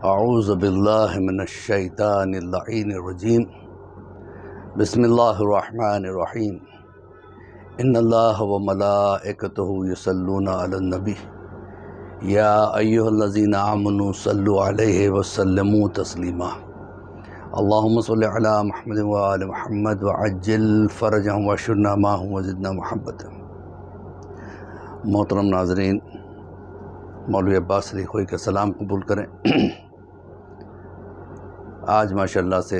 اعوذ باللہ من الشیطان اللعین الرجیم بسم اللہ الرحمن الرحیم ان اللہ وملائکتہ یصلون علی النبی یا ایہا الذین آمنوا صلوا علیہ وسلموا تسلیما اللہم صلی علی محمد وآل محمد وعجل فرجہم واشرنا معہم وزدنا محبتا۔ محترم ناظرین، مولوی عباس علی خوئی کا سلام قبول کریں۔ آج ماشاءاللہ سے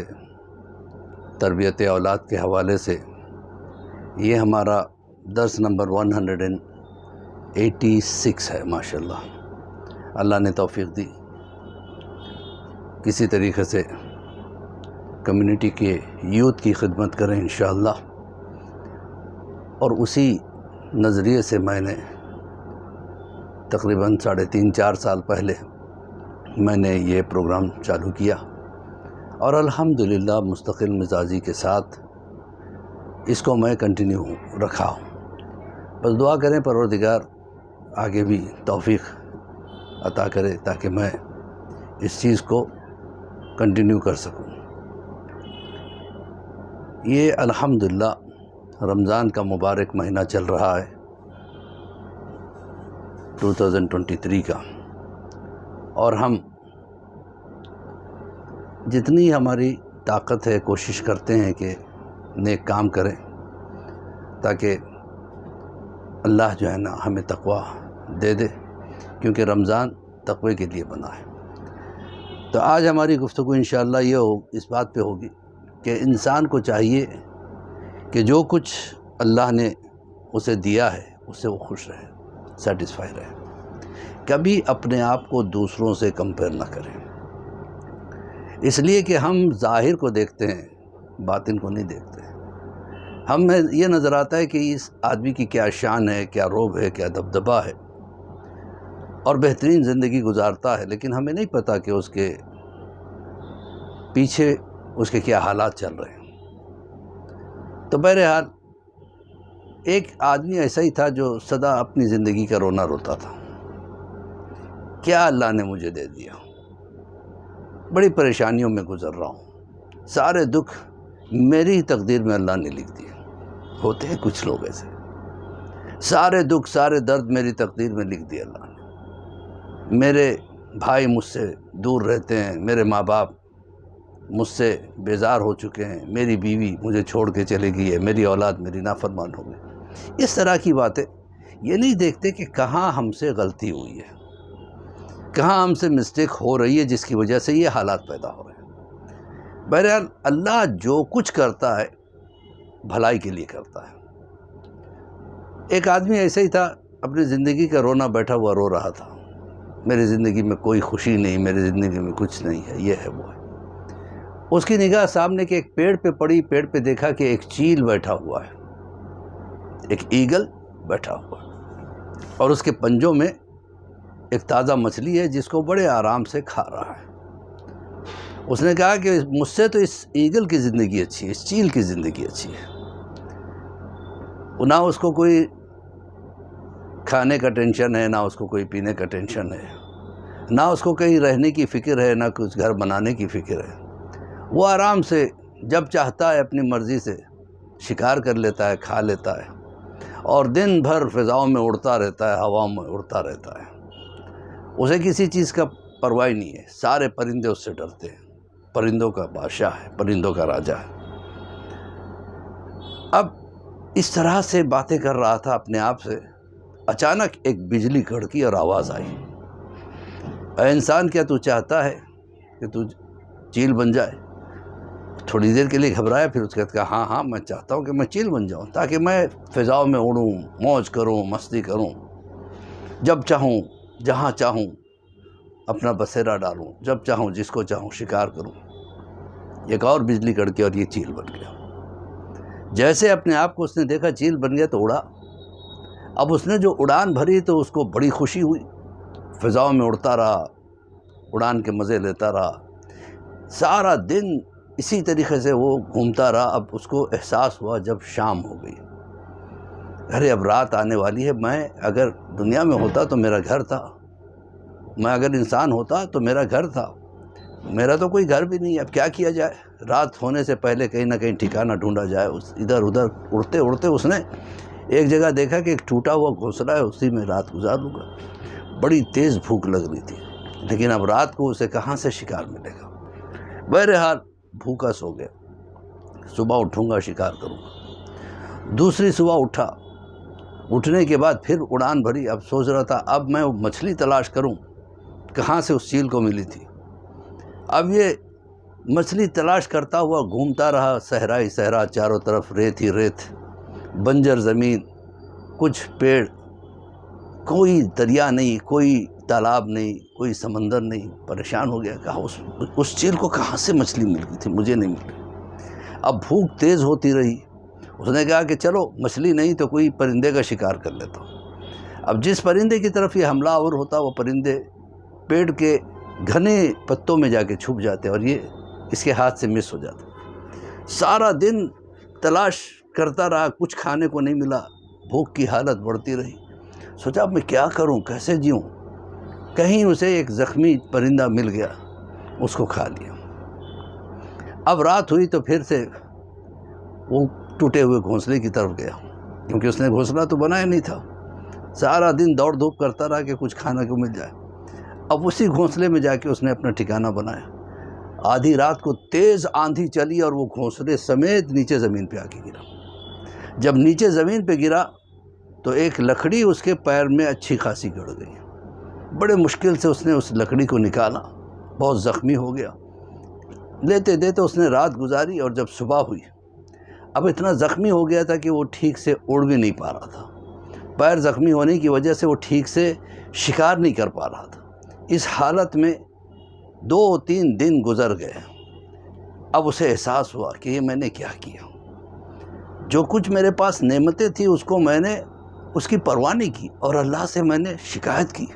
تربیت اولاد کے حوالے سے یہ ہمارا درس نمبر 186 ہے۔ ماشاءاللہ اللہ نے توفیق دی، کسی طریقے سے کمیونٹی کے یوتھ کی خدمت کریں انشاءاللہ، اور اسی نظریے سے میں نے تقریباً 3.5-4 سال پہلے میں نے یہ پروگرام چالو کیا، اور الحمدللہ مستقل مزاجی کے ساتھ اس کو میں کنٹینیو رکھا ہوں۔ بس دعا کریں پروردگار آگے بھی توفیق عطا کرے تاکہ میں اس چیز کو کنٹینیو کر سکوں۔ یہ الحمدللہ رمضان کا مبارک مہینہ چل رہا ہے 2023 کا، اور ہم جتنی ہماری طاقت ہے کوشش کرتے ہیں کہ نیک کام کریں تاکہ اللہ جو ہے نا ہمیں تقوی دے دے، کیونکہ رمضان تقوی کے لیے بنا ہے۔ تو آج ہماری گفتگو انشاءاللہ اس بات پہ ہوگی کہ انسان کو چاہیے کہ جو کچھ اللہ نے اسے دیا ہے اس سے وہ خوش رہے، سیٹسفائی رہے، کبھی اپنے آپ کو دوسروں سے کمپیئر نہ کریں، اس لیے کہ ہم ظاہر کو دیکھتے ہیں، باطن کو نہیں دیکھتے۔ ہمیں یہ نظر آتا ہے کہ اس آدمی کی کیا شان ہے، کیا روب ہے، کیا دبدبہ ہے، اور بہترین زندگی گزارتا ہے، لیکن ہمیں نہیں پتہ کہ اس کے پیچھے اس کے کیا حالات چل رہے ہیں۔ تو بہرحال ایک آدمی ایسا ہی تھا جو سدا اپنی زندگی کا رونا روتا تھا، کیا اللہ نے مجھے دے دیا، بڑی پریشانیوں میں گزر رہا ہوں، سارے دکھ میری تقدیر میں اللہ نے لکھ دیے۔ ہوتے ہیں کچھ لوگ ایسے، سارے دکھ سارے درد میری تقدیر میں لکھ دیے اللہ نے۔ میرے بھائی مجھ سے دور رہتے ہیں، میرے ماں باپ مجھ سے بیزار ہو چکے ہیں، میری بیوی مجھے چھوڑ کے چلی گئی ہے، میری اولاد میری نافرمان ہو گئی۔ اس طرح کی باتیں یہ نہیں دیکھتے کہ کہاں ہم سے غلطی ہوئی ہے، کہاں ہم سے مسٹیک ہو رہی ہے جس کی وجہ سے یہ حالات پیدا ہو رہے ہیں۔ بہرحال اللہ جو کچھ کرتا ہے بھلائی کے لیے کرتا ہے۔ ایک آدمی ایسا ہی تھا، اپنی زندگی کا رونا بیٹھا ہوا رو رہا تھا، میری زندگی میں کوئی خوشی نہیں، میری زندگی میں کچھ نہیں ہے، یہ ہے وہ ہے۔ اس کی نگاہ سامنے کے ایک پیڑ پہ پڑی، پیڑ پہ دیکھا کہ ایک چیل بیٹھا ہوا ہے، ایک ایگل بیٹھا ہوا ہے، اور اس کے پنجوں میں ایک تازہ مچھلی ہے جس کو بڑے آرام سے کھا رہا ہے۔ اس نے کہا کہ مجھ سے تو اس ایگل کی زندگی اچھی ہے، اس چیل کی زندگی اچھی ہے، نہ اس کو کوئی کھانے کا ٹینشن ہے، نہ اس کو کوئی پینے کا ٹینشن ہے، نہ اس کو کہیں رہنے کی فکر ہے، نہ کچھ گھر بنانے کی فکر ہے۔ وہ آرام سے جب چاہتا ہے اپنی مرضی سے شکار کر لیتا ہے، کھا لیتا ہے، اور دن بھر فضاؤں میں اڑتا رہتا ہے، ہواؤں میں اڑتا رہتا ہے، اسے کسی چیز کا پرواہ نہیں ہے۔ سارے پرندے اس سے ڈرتے ہیں، پرندوں کا بادشاہ ہے، پرندوں کا راجہ ہے۔ اب اس طرح سے باتیں کر رہا تھا اپنے آپ سے، اچانک ایک بجلی کڑکی اور آواز آئی، اے انسان، کیا تو چاہتا ہے کہ تو چیل بن جائے؟ تھوڑی دیر کے لیے گھبرایا، پھر اس کے بعد کہا ہاں میں چاہتا ہوں کہ میں چیل بن جاؤں، تاکہ میں فضاؤں میں اڑوں، موج کروں، مستی کروں، جب چاہوں جہاں چاہوں اپنا بسیرا ڈالوں، جب چاہوں جس کو چاہوں شکار کروں۔ ایک اور بجلی کڑکی اور یہ چیل بن گیا۔ جیسے اپنے آپ کو اس نے دیکھا چیل بن گیا تو اڑا۔ اب اس نے جو اڑان بھری تو اس کو بڑی خوشی ہوئی، فضاؤں میں اڑتا رہا، اڑان کے مزے لیتا رہا، سارا دن اسی طریقے سے وہ گھومتا رہا۔ اب اس کو احساس ہوا جب شام ہو گئی، ارے اب رات آنے والی ہے، میں اگر دنیا میں ہوتا تو میرا گھر تھا، میں اگر انسان ہوتا تو میرا گھر تھا، میرا تو کوئی گھر بھی نہیں ہے، اب کیا کیا جائے؟ رات ہونے سے پہلے کہیں نہ کہیں ٹھکانہ ڈھونڈا جائے۔ ادھر ادھر اڑتے اڑتے اس نے ایک جگہ دیکھا کہ ایک ٹوٹا ہوا گھونسلہ ہے، اسی میں رات گزار لوں گا۔ بڑی تیز بھوک لگ رہی تھی، لیکن اب رات کو اسے کہاں سے شکار ملے گا؟ بہرحال بھوکا سو گیا۔ صبح اٹھوں گا شکار کروں گا۔ دوسری صبح اٹھا، اٹھنے کے بعد پھر اڑان بھری۔ اب سوچ رہا تھا اب میں مچھلی تلاش کروں، کہاں سے اس چیل کو ملی تھی۔ اب یہ مچھلی تلاش کرتا ہوا گھومتا رہا، صحرائی صحرا، چاروں طرف ریت ہی ریت، بنجر زمین، کچھ پیڑ، کوئی دریا نہیں، کوئی تالاب نہیں، کوئی سمندر نہیں۔ پریشان ہو گیا، کہا اس چیل کو کہاں سے مچھلی مل گئی تھی، مجھے نہیں ملی۔ اب بھوک تیز ہوتی رہی، اس نے کہا کہ چلو مچھلی نہیں تو کوئی پرندے کا شکار کر لیتا ہوں۔ اب جس پرندے کی طرف یہ حملہ آور ہوتا، وہ پرندے پیڑ کے گھنے پتوں میں جا کے چھپ جاتے اور یہ اس کے ہاتھ سے مس ہو جاتا۔ سارا دن تلاش کرتا رہا، کچھ کھانے کو نہیں ملا، بھوک کی حالت بڑھتی رہی۔ سوچا اب میں کیا کروں، کیسے جیوں؟ کہیں اسے ایک زخمی پرندہ مل گیا، اس کو کھا لیا۔ اب رات ہوئی تو پھر سے وہ ٹوٹے ہوئے گھونسلے کی طرف گیا، کیونکہ اس نے گھونسلہ تو بنایا نہیں تھا۔ سارا دن دوڑ دھوپ کرتا رہا کہ کچھ کھانے کو مل جائے۔ اب اسی گھونسلے میں جا کے اس نے اپنا ٹھکانہ بنایا۔ آدھی رات کو تیز آندھی چلی اور وہ گھونسلے سمیت نیچے زمین پہ آ کے گرا۔ جب نیچے زمین پہ گرا تو ایک لکڑی اس کے پیر میں اچھی خاصی گڑ گئی۔ بڑے مشکل سے اس نے اس لکڑی کو نکالا، بہت زخمی ہو گیا۔ لیتے دیتے اس نے رات گزاری، اور جب صبح ہوئی اب اتنا زخمی ہو گیا تھا کہ وہ ٹھیک سے اڑ بھی نہیں پا رہا تھا۔ پیر زخمی ہونے کی وجہ سے وہ ٹھیک سے شکار نہیں کر پا رہا تھا۔ اس حالت میں 2-3 دن گزر گئے۔ اب اسے احساس ہوا کہ یہ میں نے کیا کیا؟ جو کچھ میرے پاس نعمتیں تھیں اس کو میں نے اس کی پرواہ نہیں کی، اور اللہ سے میں نے شکایت کی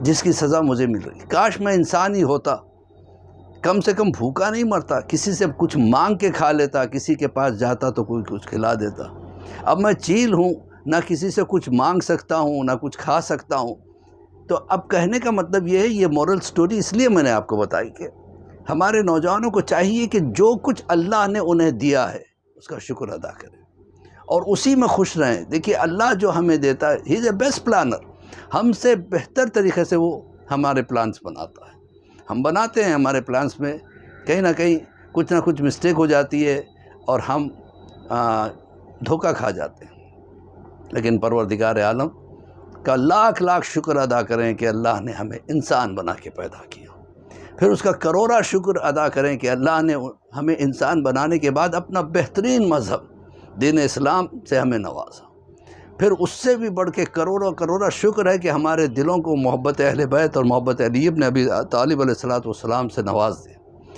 جس کی سزا مجھے مل رہی۔ کاش میں انسان ہی ہوتا، کم سے کم بھوکا نہیں مرتا، کسی سے کچھ مانگ کے کھا لیتا، کسی کے پاس جاتا تو کوئی کچھ کھلا دیتا۔ اب میں چیل ہوں، نہ کسی سے کچھ مانگ سکتا ہوں، نہ کچھ کھا سکتا ہوں۔ تو اب کہنے کا مطلب یہ ہے، یہ مورل سٹوری اس لیے میں نے آپ کو بتائی کہ ہمارے نوجوانوں کو چاہیے کہ جو کچھ اللہ نے انہیں دیا ہے اس کا شکر ادا کریں اور اسی میں خوش رہیں۔ دیکھیے اللہ جو ہمیں دیتا ہے، ہی از اے بیسٹ پلانر۔ ہم سے بہتر طریقے سے وہ ہمارے پلانس بناتا ہے۔ ہم بناتے ہیں، ہمارے پلانس میں کہیں نہ کہیں کچھ نہ کچھ مسٹیک ہو جاتی ہے اور ہم دھوکہ کھا جاتے ہیں۔ لیکن پروردگار عالم کا لاکھ لاکھ شکر ادا کریں کہ اللہ نے ہمیں انسان بنا کے پیدا کیا۔ پھر اس کا کروڑا شکر ادا کریں کہ اللہ نے ہمیں انسان بنانے کے بعد اپنا بہترین مذہب دین اسلام سے ہمیں نوازا۔ پھر اس سے بھی بڑھ کے کروڑا کروڑا شکر ہے کہ ہمارے دلوں کو محبت اہل بیت اور محبت علی ابن ابی طالب علیہ السلام سے نواز دے۔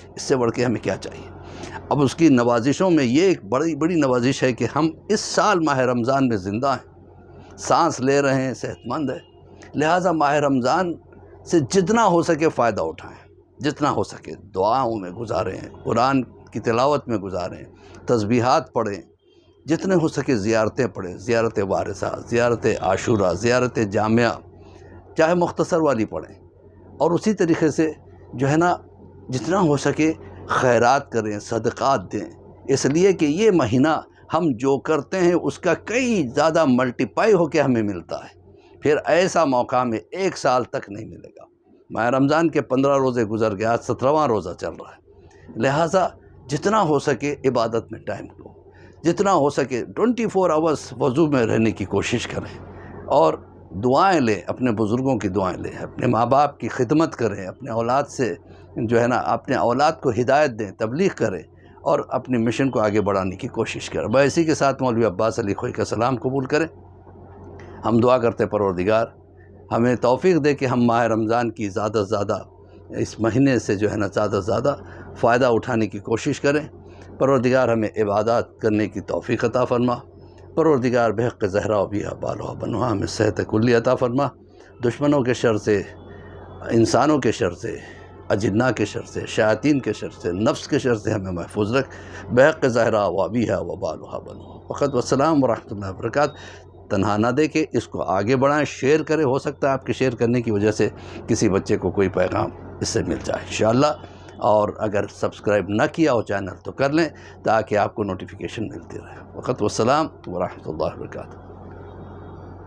اس سے بڑھ کے ہمیں کیا چاہیے؟ اب اس کی نوازشوں میں یہ ایک بڑی نوازش ہے کہ ہم اس سال ماہ رمضان میں زندہ ہیں، سانس لے رہے ہیں، صحت مند ہے۔ لہٰذا ماہ رمضان سے جتنا ہو سکے فائدہ اٹھائیں، جتنا ہو سکے دعاؤں میں گزاریں، قرآن کی تلاوت میں گزاریں، تسبیحات پڑھیں، جتنے ہو سکے زیارتیں پڑھیں، زیارت وارثہ، زیارت عاشورہ، زیارت جامعہ، چاہے مختصر والی پڑھیں، اور اسی طریقے سے جو ہے نا جتنا ہو سکے خیرات کریں، صدقات دیں، اس لیے کہ یہ مہینہ ہم جو کرتے ہیں اس کا کئی زیادہ ملٹیپائی ہو کے ہمیں ملتا ہے۔ پھر ایسا موقع ہمیں 1 سال تک نہیں ملے گا۔ ماہ رمضان کے 15 روزے گزر گئے، آج 17واں روزہ چل رہا ہے۔ لہٰذا جتنا ہو سکے عبادت میں ٹائم دو، جتنا ہو سکے 24 آورس وضو میں رہنے کی کوشش کریں، اور دعائیں لیں، اپنے بزرگوں کی دعائیں لیں، اپنے ماں باپ کی خدمت کریں، اپنے اولاد سے جو ہے نا اپنے اولاد کو ہدایت دیں، تبلیغ کریں، اور اپنے مشن کو آگے بڑھانے کی کوشش کریں۔ میں اسی کے ساتھ مولوی عباس علی خوئی کا سلام قبول کریں۔ ہم دعا کرتے پروردگار ہمیں توفیق دے کہ ہم ماہ رمضان کی زیادہ سے زیادہ اس مہینے سے جو ہے نا زیادہ سے زیادہ فائدہ اٹھانے کی کوشش کریں۔ پروردگار ہمیں عبادات کرنے کی توفیق عطا فرما۔ پروردگار بحق زہرا و بیہا بالہا بنوہا ہمیں صحت کلی عطا فرما۔ دشمنوں کے شر سے، انسانوں کے شر سے، اجنہ کے شر سے، شیاطین کے شر سے، نفس کے شر سے ہمیں محفوظ رکھ۔ بحق زہرا و بیہا و بالہا بنوہا۔ وقت والسلام ورحمۃ اللہ وبرکاتہ۔ تنہا نہ دے کے اس کو آگے بڑھائیں، شیئر کریں، ہو سکتا ہے آپ کے شیئر کرنے کی وجہ سے کسی بچے کو کوئی پیغام اس سے مل جائے۔ انشاءاللہ اور اگر سبسکرائب نہ کیا ہو چینل تو کر لیں تاکہ آپ کو نوٹیفیکیشن ملتی رہے۔ وقت والسلام ورحمۃ اللہ وبرکاتہ۔